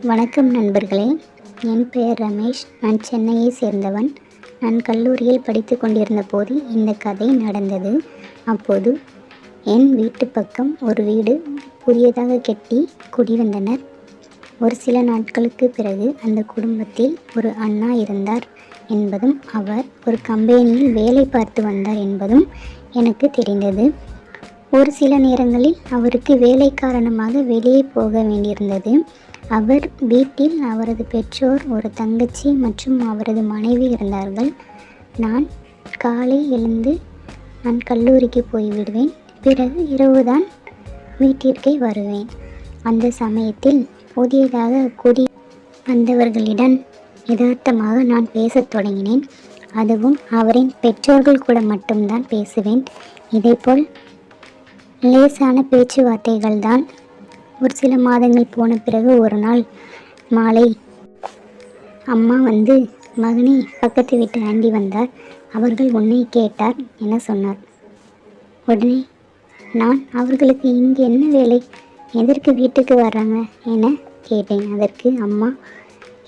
வணக்கம் நண்பர்களே. என் பெயர் ரமேஷ். நான் சென்னையை சேர்ந்தவன். நான் கல்லூரியில் படித்து கொண்டிருந்த போது இந்த கதை நடந்தது. அப்போது என் வீட்டு பக்கம் ஒரு வீடு புதியதாக கட்டி குடிவந்தனர். ஒரு சில நாட்களுக்கு பிறகு அந்த குடும்பத்தில் ஒரு அண்ணா இருந்தார் என்பதும் அவர் ஒரு கம்பெனியில் வேலை பார்த்து வந்தார் என்பதும் எனக்கு தெரிந்தது. ஒரு சில நேரங்களில் அவருக்கு வேலை காரணமாக வெளியே போக வேண்டியிருந்தது. அவர் வீட்டில் அவரது பெற்றோர், ஒரு தங்கச்சி மற்றும் அவரது மனைவி இருந்தார்கள். நான் காலை எழுந்து நான் கல்லூரிக்கு போய்விடுவேன். பிறகு இரவுதான் வீட்டிற்கே வருவேன். அந்த சமயத்தில் புதியதாக குடி வந்தவர்களிடம் யதார்த்தமாக நான் பேசத் தொடங்கினேன். அதுவும் அவரின் பெற்றோர்கள் கூட மட்டும்தான் பேசுவேன். இதேபோல் லேசான பேச்சுவார்த்தைகள் தான். ஒரு சில மாதங்கள் போன பிறகு ஒரு நாள் மாலை அம்மா வந்து, மகனே, பக்கத்து வீட்டு ஆண்டி வந்தார், அவர்கள் உன்னை கேட்டார் என சொன்னார். உடனே நான் அவர்களுக்கு இங்கு என்ன வேலை, எதற்கு வீட்டுக்கு வர்றாங்க என கேட்டேன். அதற்கு அம்மா,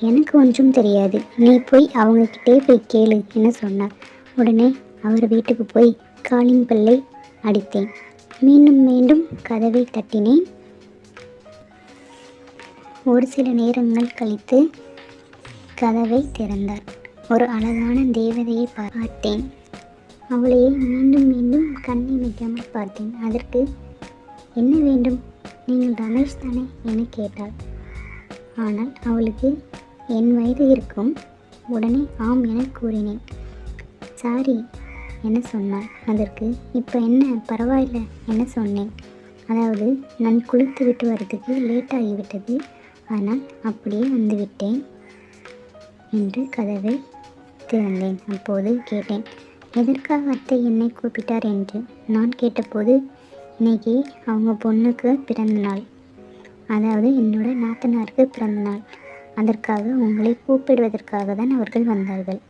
எனக்கு ஒன்றும் தெரியாது, நீ போய் அவங்கக்கிட்டே போய் கேளு என சொன்னார். உடனே அவர் வீட்டுக்கு போய் காலிங் பெல்லை அடித்தேன். மீண்டும் மீண்டும் கதவை தட்டினேன். ஒரு சில நேரங்கள் கழித்து கதவை திறந்தார். ஒரு அழகான தேவதையை பார்த்தேன். அவளையே மீண்டும் மீண்டும் கண்ணை வைக்காமல் பார்த்தேன். அதற்கு, என்ன வேண்டும், நீங்கள் ரமேஷ் தானே என கேட்டாள். ஆனால் அவளுக்கு என் வயது இருக்கும். உடனே ஆம் என கூறினேன். சாரி என சொன்னாள். அதற்கு, இப்போ என்ன, பரவாயில்லை என சொன்னேன். அதாவது நான் குளித்து விட்டு வரதுக்கு லேட் ஆகிவிட்டது, ஆனால் அப்படியே வந்துவிட்டேன் என்று கதவை திறந்தேன். அப்போது கேட்டேன், எதற்காக அத்தை என்னை கூப்பிட்டார் என்று. நான் கேட்டபோது, இன்னைக்கு அவங்க பொண்ணுக்கு பிறந்த நாள், அதாவது என்னோட நாத்தனாருக்கு பிறந்த நாள், அதற்காக உங்களை கூப்பிடுவதற்காக தான் அவர்கள் வந்தார்கள்.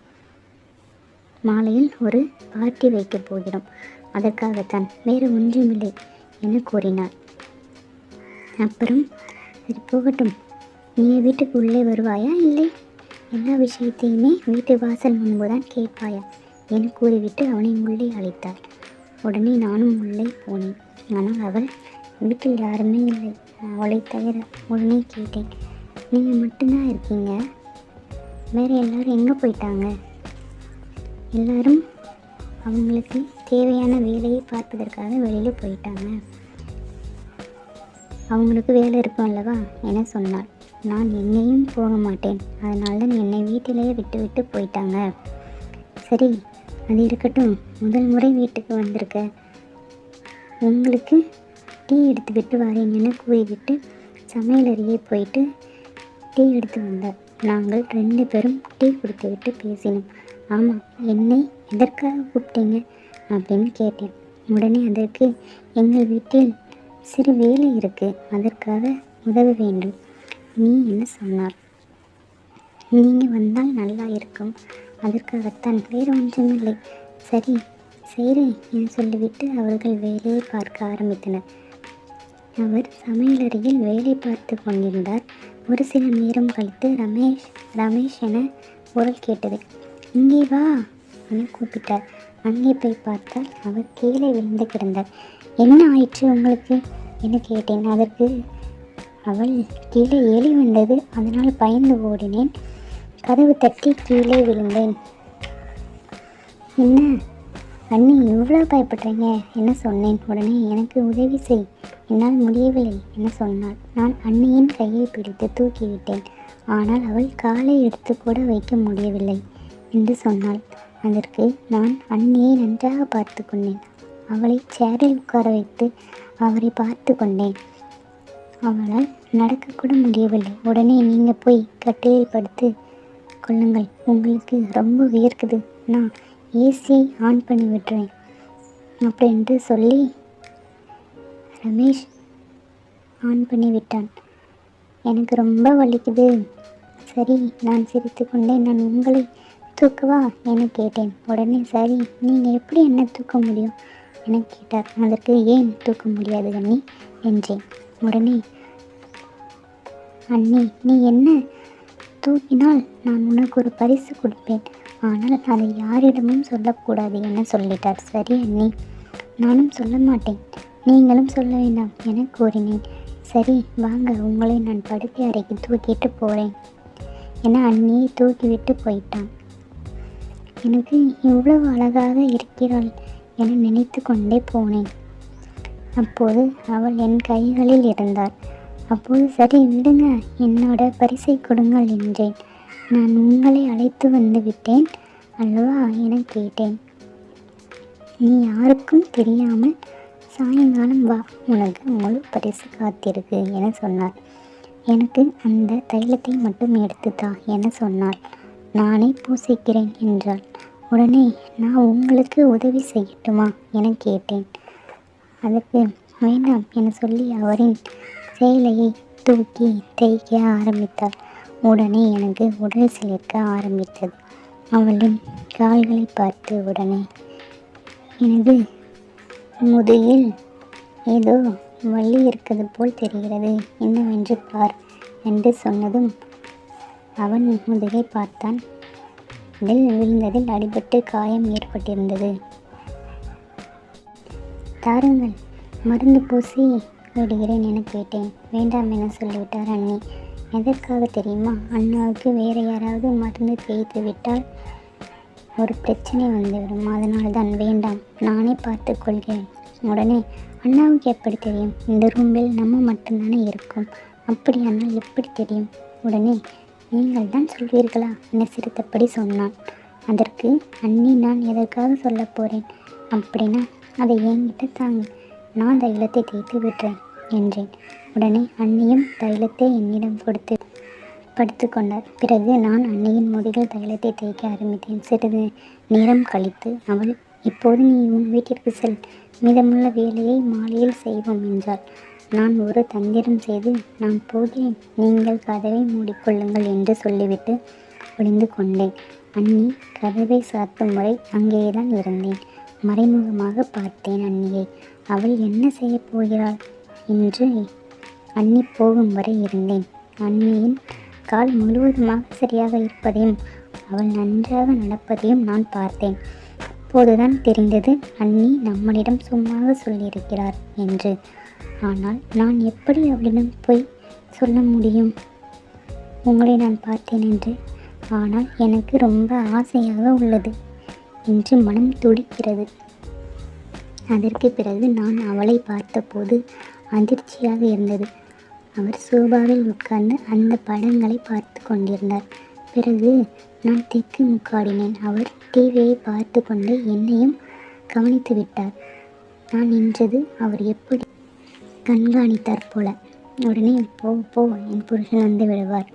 மாலையில் ஒரு பார்ட்டி வைக்கப் போகிறோம், அதற்காகத்தான், வேறு ஒன்றுமில்லை என கூறினார். அப்புறம், சரி போகட்டும், நீ வீட்டுக்கு உள்ளே வருவாயா, இல்லை எல்லா விஷயத்தையுமே வீட்டு வாசல் முன்புதான் கேட்பாயா என கூறிவிட்டு அவனை உள்ளே அழைத்தார். உடனே நானும் உள்ளே போனேன். ஆனால் அவள் வீட்டில் யாருமே இல்லை, அவளை தவிர. உடனே கேட்டேன், நீங்கள் மட்டும்தான் இருக்கீங்க, வேறு எல்லாரும் எங்கே போயிட்டாங்க? எல்லாரும் அவங்களுக்கு தேவையான வேலையை பார்ப்பதற்காக வெளியில் போயிட்டாங்க, அவங்களுக்கு வேலை இருக்கும் அல்லவா என சொன்னாள். நான் எங்கேயும் போக மாட்டேன், அதனால தான் என்னை வீட்டிலேயே விட்டு போயிட்டாங்க. சரி, அது இருக்கட்டும், முதல் முறை வீட்டுக்கு வந்திருக்க, உங்களுக்கு டீ எடுத்து விட்டு வரேன் என கூறிவிட்டு சமையலறையே போயிட்டு டீ எடுத்து வந்தார். நாங்கள் 2 பேரும் டீ குடித்து விட்டு பேசினோம். ஆமாம், என்னை எதற்காக கூப்பிட்டீங்க அப்படின்னு கேட்டேன். உடனே அதற்கு, எங்கள் வீட்டில் சிறு வேலை இருக்குது, அதற்காக உதவ வேண்டும் நீ என்ன சொன்னார். நீங்கள் வந்தால் நல்லா இருக்கும், அதற்காகத்தான், வேறு ஒன்றுமில்லை. சரி செய்கிறேன் என சொல்லிவிட்டு அவர்கள் வேலையை பார்க்க ஆரம்பித்தனர். அவர் சமையலறையில் வேலை பார்த்து கொண்டிருந்தார். ஒரு சில நேரம் கழித்து ரமேஷ் ரமேஷ் என குரல் கேட்டது. இங்கே வா என கூப்பிட்டார். அங்கே போய் பார்த்தால் அவர் கீழே விழுந்து கிடந்தார். என்ன ஆயிற்று உங்களுக்கு என கேட்டேன். அதற்கு, அவள் கீழே எலி வந்தது, அதனால் பயந்து ஓடினேன், கதவு தட்டி கீழே விழுந்தேன். என்ன அண்ணி இவ்வளோ பயப்படுறீங்க என சொன்னேன். உடனே, எனக்கு உதவி செய், என்னால் முடியவில்லை என சொன்னாள். நான் அண்ணியின் கையை பிடித்து தூக்கிவிட்டேன். ஆனால் அவள் காலை எடுத்து கூட வைக்க முடியவில்லை என்று சொன்னாள். அதற்கு நான் அண்ணியை நன்றாக பார்த்து கொண்டேன். அவளை சேரில் உட்கார வைத்து அவரை பார்த்து கொண்டேன். அவளால் நடக்கக்கூட முடியவில்லை. உடனே, நீங்கள் போய் கட்டிலில் படுத்து கொள்ளுங்கள், உங்களுக்கு ரொம்ப வியர்க்குது, நான் ஏசியை ஆன் பண்ணி விட்டுறேன் அப்படின்ட்டு சொல்லி ரமேஷ் ஆன் பண்ணி விட்டான். எனக்கு ரொம்ப வலிக்குது. சரி, நான் சிரித்து கொண்டே, நான் உங்களை தூக்கவா என கேட்டேன். உடனே, சரி, நீங்கள் எப்படி என்ன தூக்க முடியும் என கேட்டார். அதற்கு, ஏன் தூக்க முடியாது கண்ணி என்றேன். உடனே, அண்ணி, நீ என்ன தூக்கினால் நான் உனக்கு ஒரு பரிசு கொடுப்பேன், ஆனால் அதை யாரிடமும் சொல்லக்கூடாது என சொல்லிட்டார். சரி அண்ணி, நானும் சொல்ல மாட்டேன், நீங்களும் சொல்ல வேண்டாம் என கூறினேன். சரி வாங்க, உங்களை நான் படுக்கை அறைக்கு தூக்கிட்டு போகிறேன் என அண்ணியை தூக்கிவிட்டு போயிட்டான். எனக்கு இவ்வளவு அழகாக இருக்கிறாள் என நினைத்து கொண்டே போனேன். அப்போது அவள் என் கைகளில் இருந்தார். அப்போது சரி விடுங்க, என்னோட பரிசை கொடுங்கள் என்றேன். நான் உங்களை அழைத்து வந்து விட்டேன் அல்லவா என கேட்டேன். நீ யாருக்கும் தெரியாமல் சாயங்காலம் வா, உனக்கு முழு பரிசு காத்திருக்கு என சொன்னார். எனக்கு அந்த தைலத்தை மட்டும் எடுத்துத்தா என சொன்னாள். நானே பூசிக்கிறேன் என்றாள். உடனே நான் உங்களுக்கு உதவி செய்யட்டுமா என கேட்டேன். அதற்கு வேண்டாம் என சொல்லி அவரின் சேலையை தூக்கி தேய்க்க ஆரம்பித்தாள். உடனே எனக்கு உடல் சிலிர்க்க ஆரம்பித்தது. அவளின் கால்களை பார்த்து உடனே எனது முதுகில் ஏதோ வலி இருக்கிறது போல் தெரிகிறது, என்னவென்று பார் என்று சொன்னதும் அவன் முதுகை பார்த்தான். அதில் விழுந்ததில் அடிபட்டு காயம் ஏற்பட்டிருந்தது. தாருங்கள், மருந்து பூசி விடுகிறேன் என கேட்டேன். வேண்டாம் என சொல்லிவிட்டார் அண்ணி. எதற்காக தெரியுமா? அண்ணாவுக்கு வேறு யாராவது மருந்து தேய்த்து விட்டால் ஒரு பிரச்சனை வந்துவிடும், அதனால்தான் வேண்டாம், நானே பார்த்து கொள்கிறேன். உடனே அண்ணாவுக்கு எப்படி தெரியும்? இந்த ரூமில் நம்ம மட்டும்தானே இருக்கும், அப்படியானால் எப்படி தெரியும்? உடனே நீங்கள் தான் சொல்வீர்களா என சிரித்தபடி சொன்னான். அதற்கு அண்ணி, நான் எதற்காக சொல்ல போகிறேன், அப்படின்னா அதை என்கிட்ட தாங்க, நான் தைலத்தை தேய்த்து விடுறேன் என்றேன். உடனே அண்ணியும் தைலத்தை என்னிடம் கொடுத்து படுத்து கொண்டார். பிறகு நான் அண்ணியின் முதுகில் தைலத்தை தேய்க்க ஆரம்பித்தேன். சிறிது நேரம் கழித்து அவள், இப்போது நீ உன் வீட்டிற்கு செல், மீதமுள்ள வேலையை மாலையில் செய்வோம் என்றாள். நான் ஒரு தந்திரம் செய்து, நான் போகிறேன், நீங்கள் கதவை மூடிக்கொள்ளுங்கள் என்று சொல்லிவிட்டு ஒளிந்து கொண்டேன். அண்ணி கதவை சாத்தும் முறை அங்கேதான் இருந்தேன். மறைமுகமாக பார்த்தேன் அண்ணியை. அவள் என்ன செய்ய போகிறாள் என்று அண்ணி போகும் வரை இருந்தேன். அண்ணியின் கால் முழுவதுமாக சரியாக இருப்பதையும் அவள் நன்றாக நடப்பதையும் நான் பார்த்தேன். அப்போதுதான் தெரிந்தது அண்ணி நம்மளிடம் சும்மாக சொல்லியிருக்கிறார் என்று. ஆனால் நான் எப்படி அவளிடம் போய் சொல்ல முடியும் உங்களை நான் பார்த்தேன் என்று? ஆனால் எனக்கு ரொம்ப ஆசையாக உள்ளது என்று மனம் துடிக்கிறது. அதற்கு பிறகு நான் அவளை பார்த்தபோது அதிர்ச்சியாக இருந்தது. அவர் சோபாவில் உட்கார்ந்து அந்த படங்களை பார்த்து கொண்டிருந்தார். பிறகு நான் திக்கு முக்காடினேன். அவர் டிவியை பார்த்து கொண்டு என்னையும் கவனித்து விட்டார். நான் நின்றது அவர் எப்படி கண்காணித்தார் போல. உடனே போ போ, என் புருஷன் வந்து விடுவார்,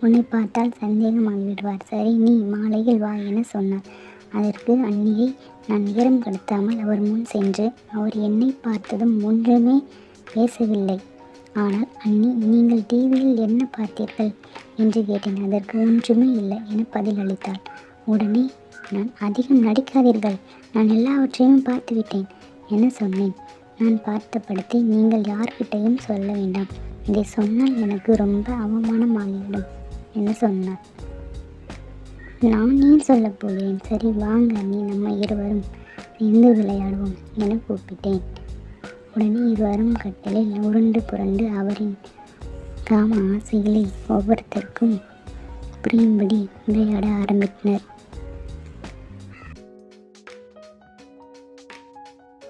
உன்னை பார்த்தால் சந்தேகமாகி விடுவார், சரி நீ மாலையில் வா என சொன்னார். அதற்கு அண்ணியை நான் நேரம் கடத்தாமல் அவர் முன் சென்று, அவர் என்னை பார்த்ததும் ஒன்றுமே பேசவில்லை. ஆனால் அண்ணி, நீங்கள் டிவியில் என்ன பார்த்தீர்கள் என்று கேட்டேன். அதற்கு ஒன்றுமே இல்லை என பதில் அளித்தாள். உடனே நான், அதிகம் நடிக்காதீர்கள், நான் எல்லாவற்றையும் பார்த்துவிட்டேன் என சொன்னேன். நான் பார்த்த படத்தை நீங்கள் யார்கிட்டையும் சொல்ல வேண்டாம், இதை சொன்னால் எனக்கு ரொம்ப அவமானமாகிவிடும் என சொன்னார். நான் ஏன் சொல்ல போகிறேன், சரி வாங்க நீ நம்ம இருவரும் சேர்ந்து விளையாடுவோம் என கூப்பிட்டேன். உடனே இருவரும் கட்டிலில் உருண்டு புரண்டு அவரின் காம ஆசைகளை ஒவ்வொருத்தருக்கும் புரியும்படி விளையாட ஆரம்பித்தனர்.